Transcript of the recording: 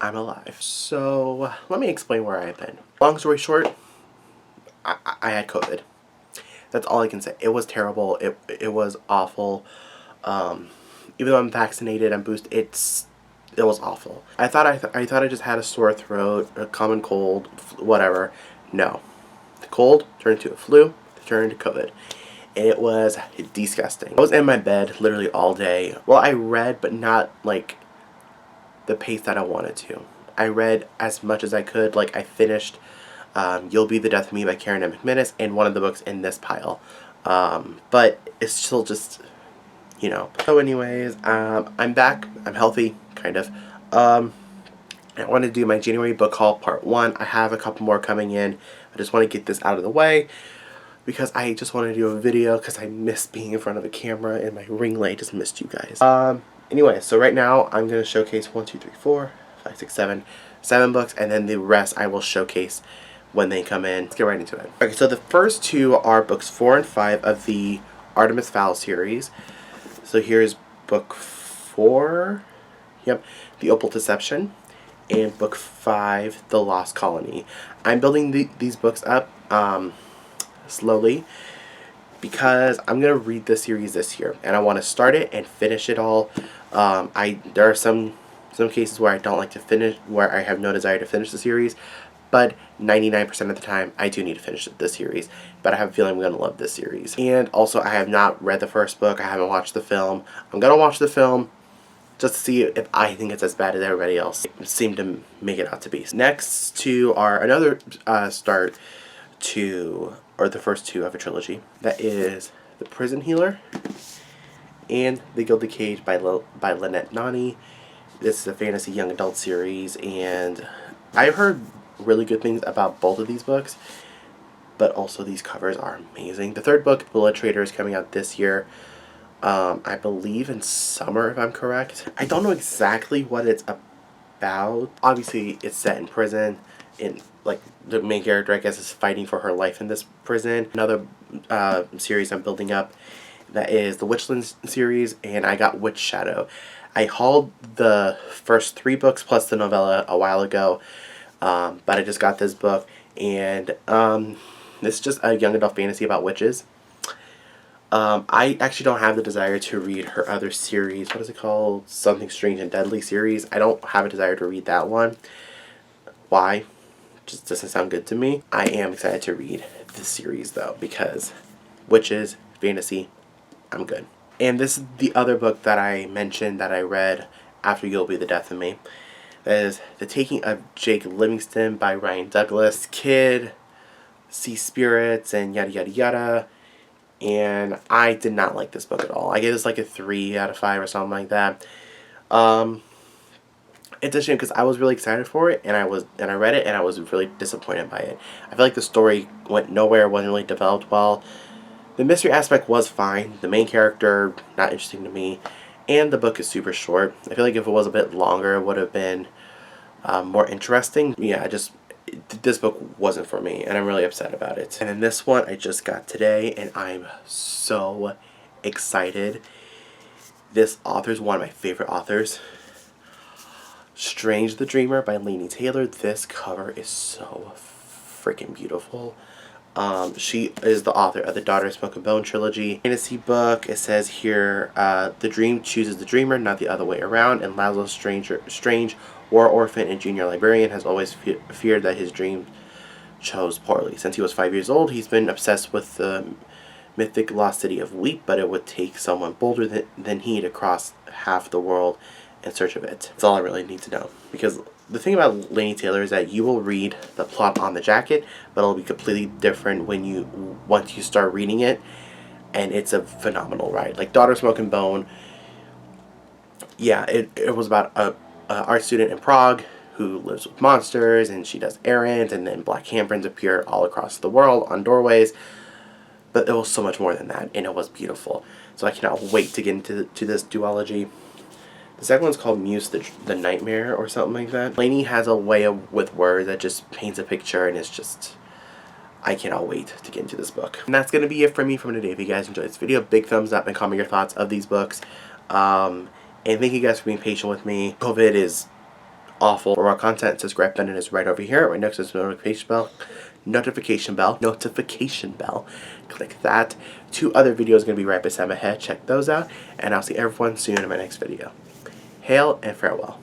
I'm alive. So let me explain where I've been. Long story short, I had COVID. That's all I can say. It was terrible. It was awful. Even though I'm vaccinated, I'm boosted, it was awful. I thought I just had a sore throat, a common cold, whatever. No. The cold turned into a flu, turned into COVID. And it was disgusting. I was in my bed literally all day. Well, I read, but not like the pace that I wanted to. I read as much as I could. Like, I finished You'll Be the Death of Me by Karen M. McManus and one of the books in this pile. But it's still just, you know. So anyways, I'm back. I'm healthy, kind of. I want to do my January book haul part 1. I have a couple more coming in. I just want to get this out of the way because I just want to do a video because I miss being in front of a camera and my ring light just missed you guys. Anyway, so right now I'm going to showcase 7 books, and then the rest I will showcase when they come in. Let's get right into it. Okay, so the first 2 are books 4 and 5 of the Artemis Fowl series. So here's book 4, yep, The Opal Deception, and book 5, The Lost Colony. I'm building these books up slowly because I'm going to read this series this year, and I want to start it and finish it all. There are some cases where I don't like to finish, where I have no desire to finish the series, but 99% of the time I do need to finish the series. But I have a feeling I'm going to love this series. And also, I have not read the first book. I haven't watched the film. I'm going to watch the film just to see if I think it's as bad as everybody else seemed to make it out to be. Next 2 are another start to, or the first 2 of a trilogy. That is The Prison Healer and The Gilded Cage by Lynette Nani. This is a fantasy young adult series, and I've heard really good things about both of these books, but also these covers are amazing. The third book, Bullet Trader, is coming out this year. I believe in summer, if I'm correct. I don't know exactly what it's about. Obviously, it's set in prison, and like the main character, I guess, is fighting for her life in this prison. Another series I'm building up, that is the Witchland series, and I got Witchshadow. I hauled the first 3 books plus the novella a while ago, but I just got this book, and this is just a young adult fantasy about witches. I actually don't have the desire to read her other series. What is it called? Something Strange and Deadly series. I don't have a desire to read that one. Why? Just doesn't sound good to me. I am excited to read this series though, because witches, fantasy, I'm good. And this is the other book that I mentioned that I read after You'll Be the Death of Me. That is The Taking of Jake Livingston by Ryan Douglas. Kid, see spirits, and yada yada yada. And I did not like this book at all. I gave this like a 3 out of 5 or something like that. It's a shame because I was really excited for it, and I read it, and I was really disappointed by it. I feel like the story went nowhere, wasn't really developed well. The mystery aspect was fine. The main character, not interesting to me. And the book is super short. I feel like if it was a bit longer, it would have been more interesting. Yeah, this book wasn't for me, and I'm really upset about it. And then this one I just got today, and I'm so excited. This author is one of my favorite authors. Strange the Dreamer by Laini Taylor. This cover is so freaking beautiful. She is the author of the Daughter of Smoke and Bone trilogy. Fantasy book. It says here, the dream chooses the dreamer, not the other way around, and Laszlo Strange, war orphan and junior librarian, has always feared that his dream chose poorly. Since he was 5 years old, he's been obsessed with the mythic lost city of Weep, but it would take someone bolder than he to cross half the world in search of it. That's all I really need to know. Because the thing about Laini Taylor is that you will read the plot on the jacket, but it'll be completely different once you start reading it, and it's a phenomenal ride. Like Daughter of Smoke and Bone, yeah, it was about a art student in Prague who lives with monsters, and she does errands, and then black handprints appear all across the world on doorways. But it was so much more than that, and it was beautiful. So I cannot wait to get into this duology. The second one's called Muse the Nightmare or something like that. Laini has a way with words that just paints a picture, and it's just, I cannot wait to get into this book. And that's going to be it for me from today. If you guys enjoyed this video, big thumbs up and comment your thoughts of these books. And thank you guys for being patient with me. COVID is awful. For more content, subscribe button is right over here. Right next to the notification bell. Click that. 2 other videos are going to be right beside my head. Check those out. And I'll see everyone soon in my next video. Hail and farewell.